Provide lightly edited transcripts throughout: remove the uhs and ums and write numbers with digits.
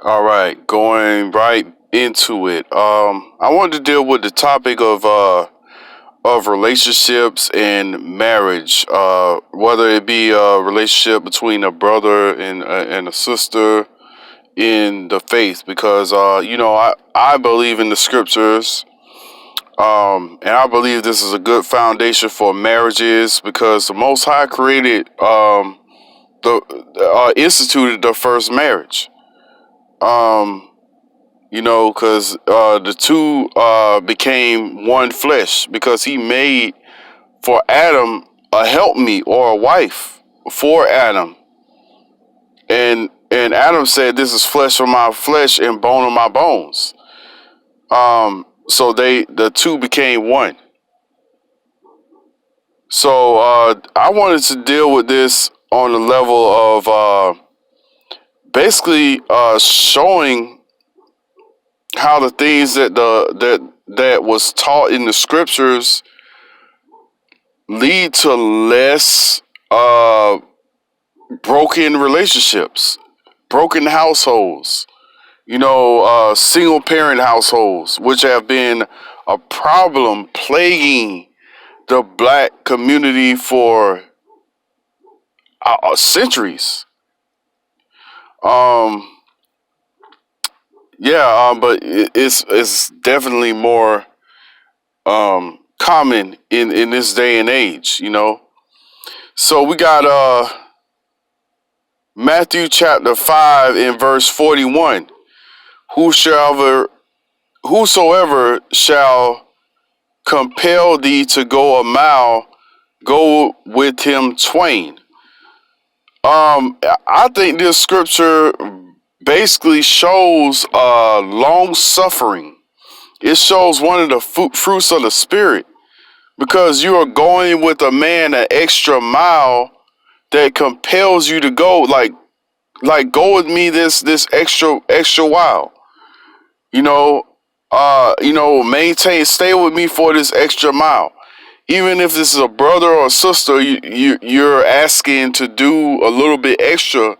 All right, going right into it. I wanted to deal with the topic of relationships and marriage. Whether it be a relationship between a brother and a sister in the faith, because I believe in the scriptures. And I believe this is a good foundation for marriages because the Most High created the instituted the first marriage. Um, because the two became one flesh because he made for Adam a helpmeet or a wife for Adam, and Adam said, "This is flesh of my flesh and bone of my bones." So the two became one. So I wanted to deal with this on the level of basically showing how the things that was taught in the scriptures lead to less uh, broken relationships, broken households, single parent households, which have been a problem plaguing the black community for centuries. Um, but it's definitely more common in this day and age. So we got Matthew chapter 5 in verse 41. Whosoever whosoever shall compel thee to go a mile, go with him twain. I think this scripture basically shows long suffering. It shows one of the fruits of the spirit because you are going with a man an extra mile that compels you to go like go with me this extra while. You know, stay with me for this extra mile. Even if this is a brother or a sister, you're asking to do a little bit extra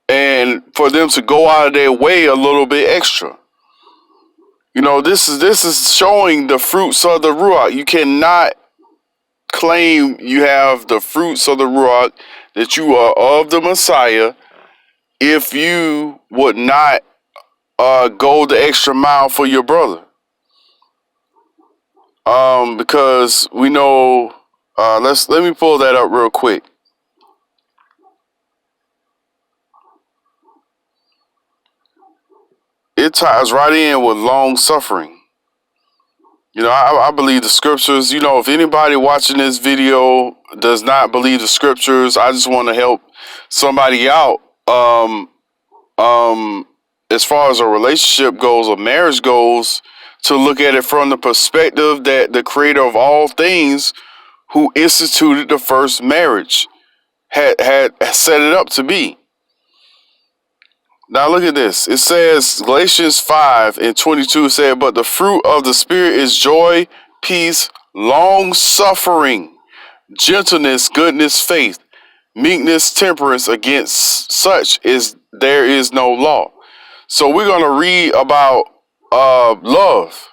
and for them to go out of their way a little bit extra. This is showing the fruits of the Ruach. You cannot claim you have the fruits of the Ruach, that you are of the Messiah, if you would not go the extra mile for your brother. Because we know, let me pull that up real quick. It ties right in with long suffering. I believe the scriptures. If anybody watching this video does not believe the scriptures, I just want to help somebody out. Um, as far as a relationship goes, a marriage goes, to look at it from the perspective that the creator of all things, who instituted the first marriage, had set it up to be. Now look at this. It says Galatians 5 and 22 said, "But the fruit of the Spirit is joy, peace, long suffering, gentleness, goodness, faith, meekness, temperance. Against such is there is no law." So we're gonna read about love.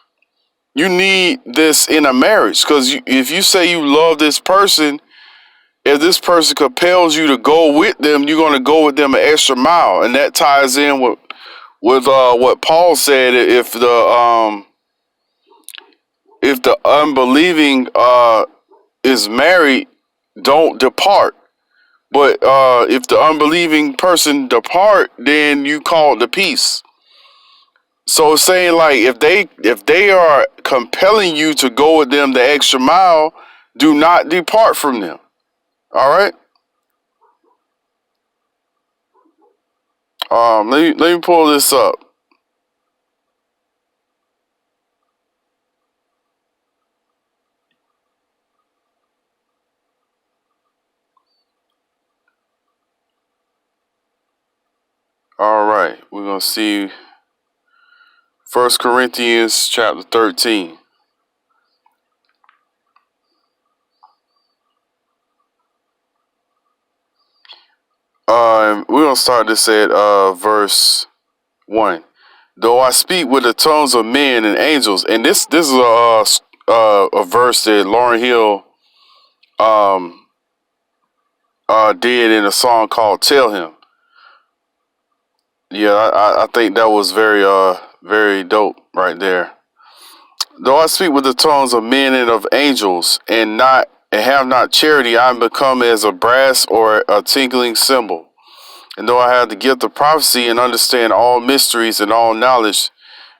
You need this in a marriage because if you say you love this person, if this person compels you to go with them, you're going to go with them an extra mile, and that ties in with what Paul said. If the unbelieving is married, don't depart. But if the unbelieving person depart, then you call the peace. So it's saying, like, if they are compelling you to go with them the extra mile, do not depart from them. All right. Let me pull this up. All right, we're gonna see First Corinthians chapter 13. We're gonna start this at verse 1. Though I speak with the tongues of men and angels, and this is a verse that Lauryn Hill did in a song called "Tell Him." Yeah, I think that was very dope right there. Though I speak with the tongues of men and of angels, and have not charity, I am become as a brass or a tinkling cymbal. And though I have the gift of prophecy and understand all mysteries and all knowledge,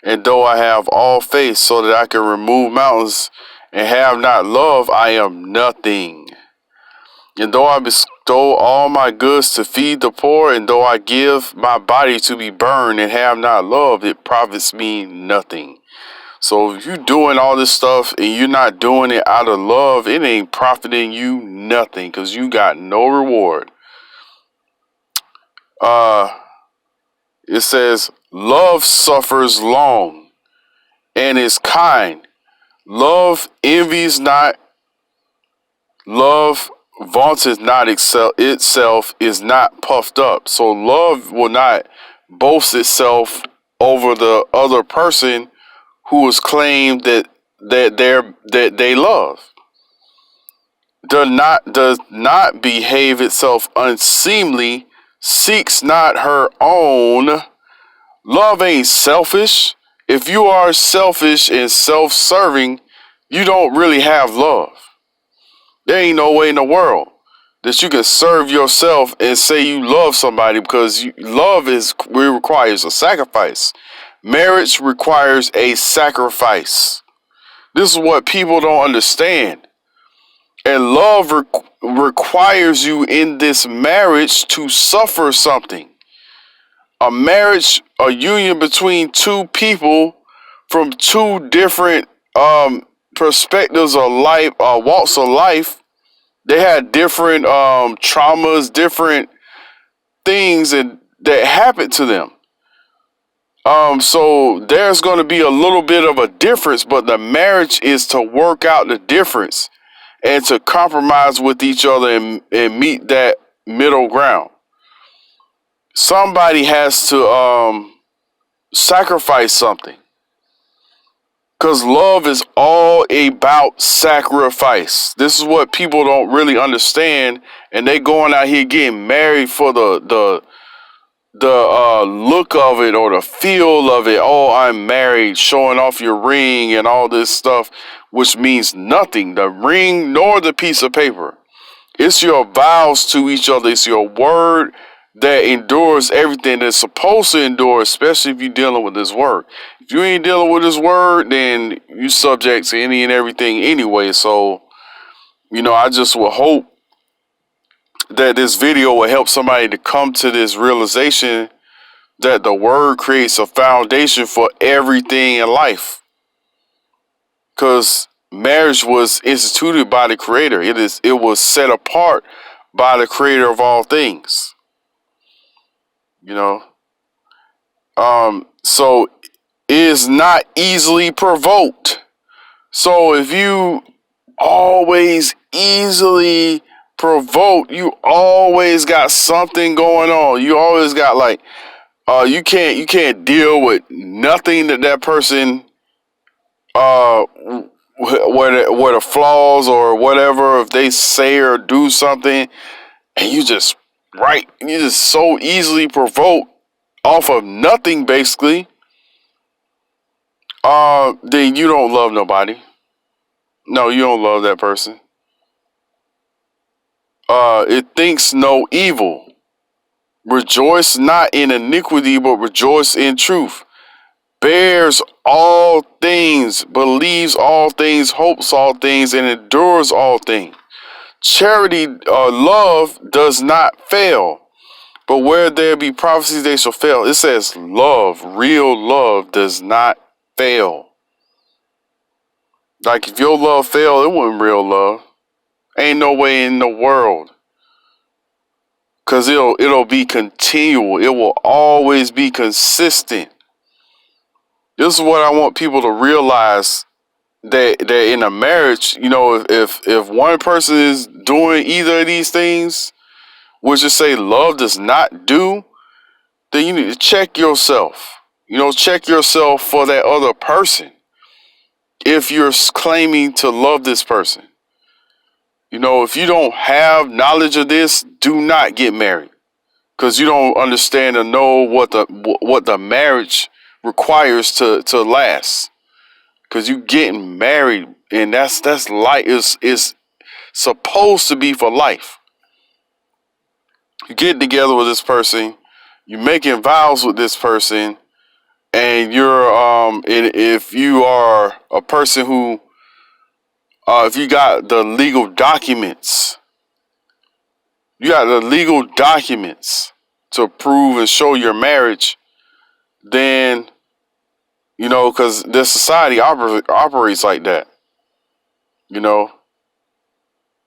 and though I have all faith so that I can remove mountains, and have not love, I am nothing. And though I bestow all my goods to feed the poor, and though I give my body to be burned and have not love, it profits me nothing. So if you're doing all this stuff and you're not doing it out of love, it ain't profiting you nothing, because you got no reward. It says, love suffers long and is kind. Love envies not. Love vaunteth not itself, is not puffed up. So love will not boast itself over the other person who has claimed that they love. Does not behave itself unseemly, seeks not her own. Love ain't selfish. If you are selfish and self-serving, you don't really have love. There ain't no way in the world that you can serve yourself and say you love somebody, because love requires a sacrifice. Marriage requires a sacrifice. This is what people don't understand. And love requires you in this marriage to suffer something. A marriage, a union between two people from two different perspectives of life, walks of life. They had different traumas, different things that happened to them. So there's going to be a little bit of a difference, but the marriage is to work out the difference and to compromise with each other and meet that middle ground. Somebody has to sacrifice something, because love is all about sacrifice. This is what people don't really understand, and they going out here getting married for the look of it or the feel of it. Oh, I'm married, showing off your ring and all this stuff, which means nothing. The ring nor the piece of paper. It's your vows to each other. It's your word that endures everything that's supposed to endure, especially if you're dealing with this word. If you ain't dealing with this word, then you subject to any and everything anyway. So, I just will hope that this video will help somebody to come to this realization that the word creates a foundation for everything in life. Because marriage was instituted by the Creator. It was set apart by the Creator of all things. So it is not easily provoked. So if you always easily provoked, you always got something going on. You always got you can't deal with nothing that person where the flaws or whatever, if they say or do something, and you just so easily provoked off of nothing, basically, then you don't love nobody. No, you don't love that person. It thinks no evil. Rejoice not in iniquity, but rejoice in truth. Bears all things, believes all things, hopes all things, and endures all things. Charity or love does not fail, but where there be prophecies, they shall fail. It says love, real love, does not fail. Like if your love failed, it wasn't real love. Ain't no way in the world. Because it'll be continual. It will always be consistent. This is what I want people to realize, that in a marriage, if one person is doing either of these things, which is say love does not do, then you need to check yourself. check yourself for that other person. If you're claiming to love this person, if you don't have knowledge of this, do not get married, because you don't understand or know what the marriage requires to last. Because you getting married, and that's life, is supposed to be for life. You get together with this person, you're making vows with this person, and if you are a person who, if you got the legal documents, to prove and show your marriage, then, because this society operates like that.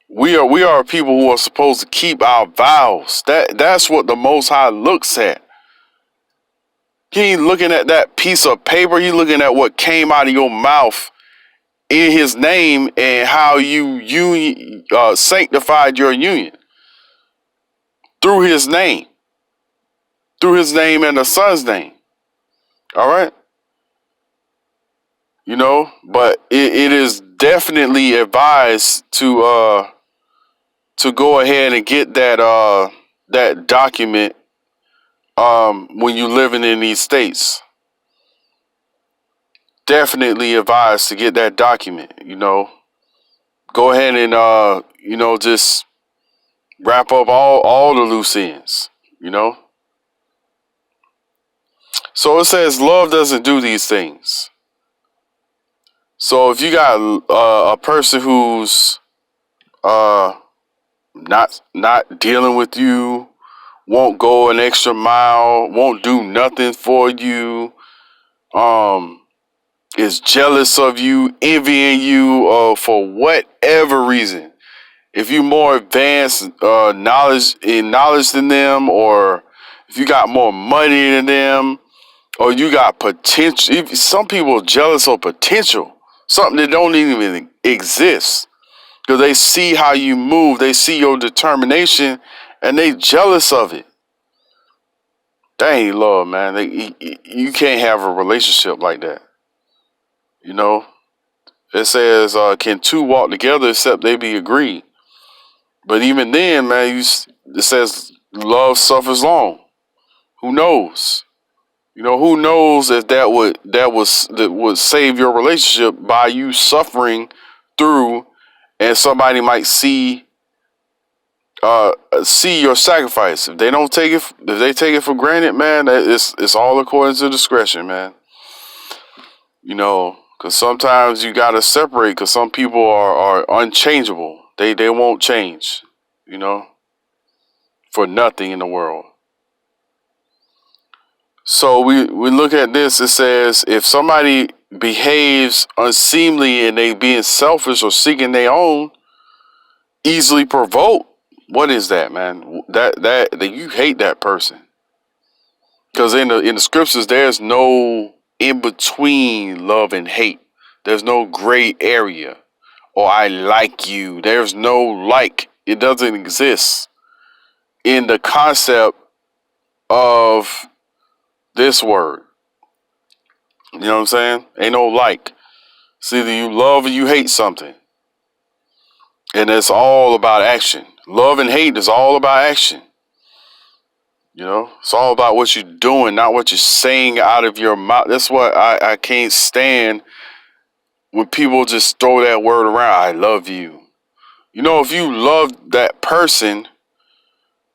We are people who are supposed to keep our vows. That's what the Most High looks at. He ain't looking at that piece of paper. He's looking at what came out of your mouth in His name, and how you sanctified your union through His name, and the Son's name. All right. But it is definitely advised to go ahead and get that document when you're living in these states. Definitely advised to get that document. Go ahead and just wrap up all the loose ends. So it says love doesn't do these things. So if you got a person who's not dealing with you, won't go an extra mile, won't do nothing for you, is jealous of you, envying you, for whatever reason. If you more advanced knowledge than them, or if you got more money than them, or you got potential. Some people are jealous of potential, something that don't even exist, because they see how you move, they see your determination, and they jealous of it. That ain't love, man. You can't have a relationship like that. It says, can two walk together except they be agreed? But even then, man, it says love suffers long. Who knows? Who knows if that would save your relationship by you suffering through, and somebody might see your sacrifice. If they take it for granted, man, it's all according to discretion, man. Because sometimes you gotta separate, because some people are unchangeable. They won't change, for nothing in the world. So we look at this. It says if somebody behaves unseemly and they being selfish or seeking their own, easily provoked. What is that, man? That you hate that person, because in the scriptures there's no in between love and hate. There's no gray area, or I like you. There's no like. It doesn't exist in the concept of this word. You know what I'm saying? Ain't no like. It's either you love or you hate something. And it's all about action. Love and hate is all about action. It's all about what you're doing, not what you're saying out of your mouth. That's what I can't stand, when people just throw that word around. I love you. If you love that person,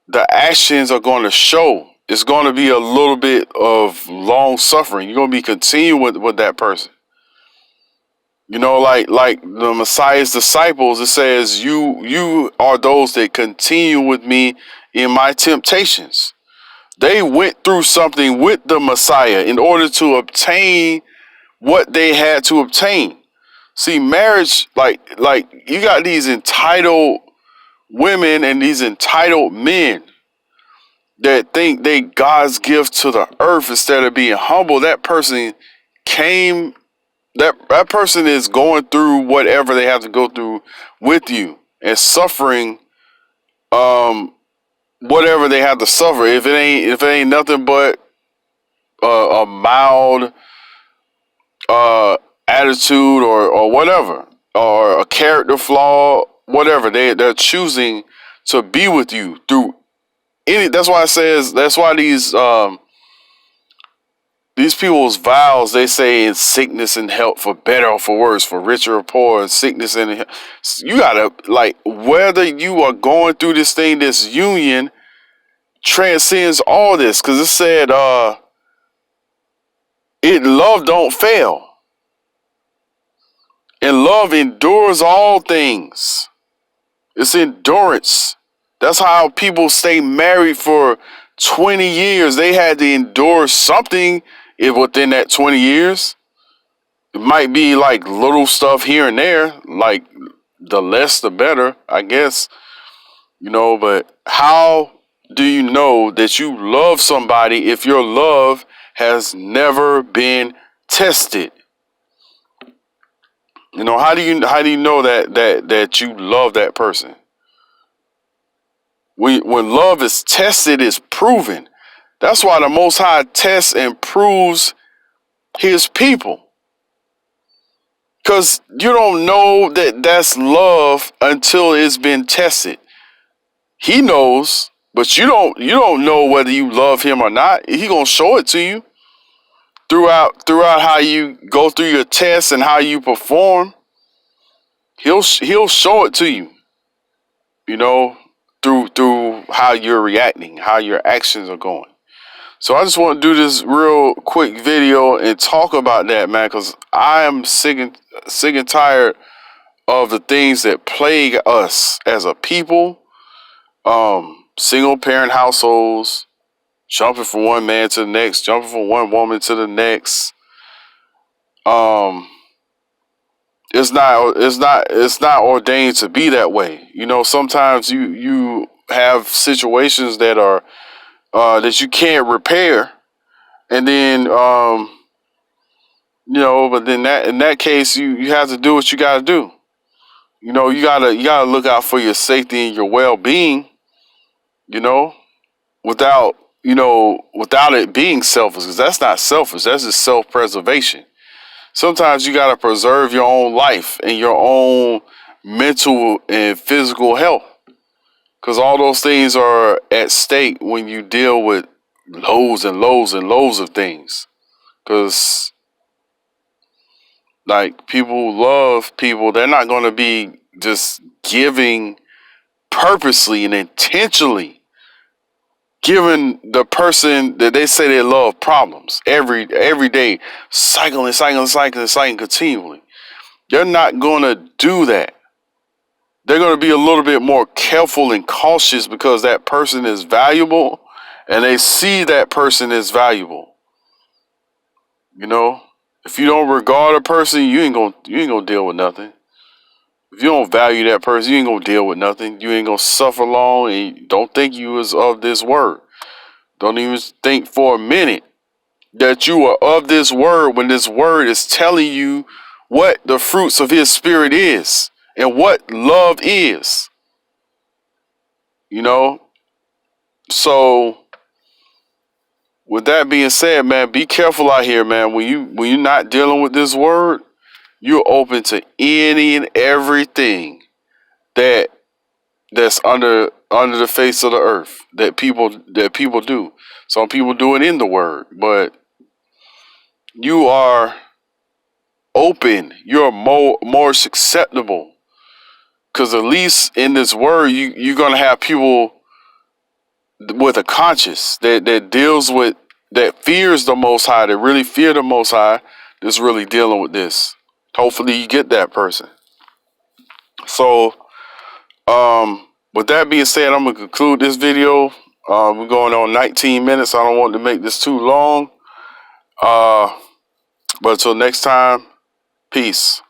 the actions are going to show. It's going to be a little bit of long suffering. You're going to be continuing with that person. Like the Messiah's disciples, it says, you are those that continue with me in my temptations. They went through something with the Messiah in order to obtain what they had to obtain. See, marriage, like you got these entitled women and these entitled men that think they God's gift to the earth instead of being humble. That person that person is going through whatever they have to go through with you, and suffering whatever they have to suffer. If it ain't nothing but a mild attitude or whatever, or a character flaw, whatever. They're choosing to be with you through any. That's why it says. That's why these people's vows, they say in sickness and health, for better or for worse, for richer or poor, and sickness and you gotta, like, whether you are going through this thing, this union transcends all this, because it said, it love don't fail, and love endures all things. It's endurance. That's how people stay married for 20 years. They had to endure something within that 20 years. It might be like little stuff here and there, like the less the better, I guess, but how do you know that you love somebody if your love has never been tested? How do you know that you love that person? When love is tested, it's proven. That's why the Most High tests and proves his people. Because you don't know that that's love until it's been tested. He knows, but you don't know whether you love him or not. He gonna show it to you throughout how you go through your tests and how you perform. He'll show it to you, through how you're reacting, how your actions are going. So I just want to do this real quick video and talk about that, man, because I am sick and tired of the things that plague us as a people. Single parent households, jumping from one man to the next, jumping from one woman to the next. It's not ordained to be that way. Sometimes you have situations that are that you can't repair, and then but then in that case you have to do what you got to do. You gotta look out for your safety and your well-being. Without it being selfish, because that's not selfish. That's just self-preservation. Sometimes you gotta preserve your own life and your own mental and physical health, because all those things are at stake when you deal with loads and loads and loads of things. Because like, people who love people, they're not going to be just giving purposely and intentionally, giving the person that they say they love problems every day, cycling continually. They're not going to do that. They're going to be a little bit more careful and cautious, because that person is valuable and they see that person is valuable. If you don't regard a person, you ain't gonna deal with nothing. If you don't value that person, you ain't gonna deal with nothing. You ain't gonna suffer long, and don't think you is of this word. Don't even think for a minute that you are of this word when this word is telling you what the fruits of his spirit is and what love is. So with that being said, man, be careful out here, man. When you're not dealing with this word, you're open to any and everything that's under the face of the earth that people do. Some people do it in the word, but you are open. You're more susceptible, because at least in this word, you're gonna have people with a conscience that deals with, that fears the Most High, that really fear the Most High, that's really dealing with this. Hopefully you get that person. So with that being said, I'm gonna conclude this video. We're going on 19 minutes. I don't want to make this too long. But until next time, peace.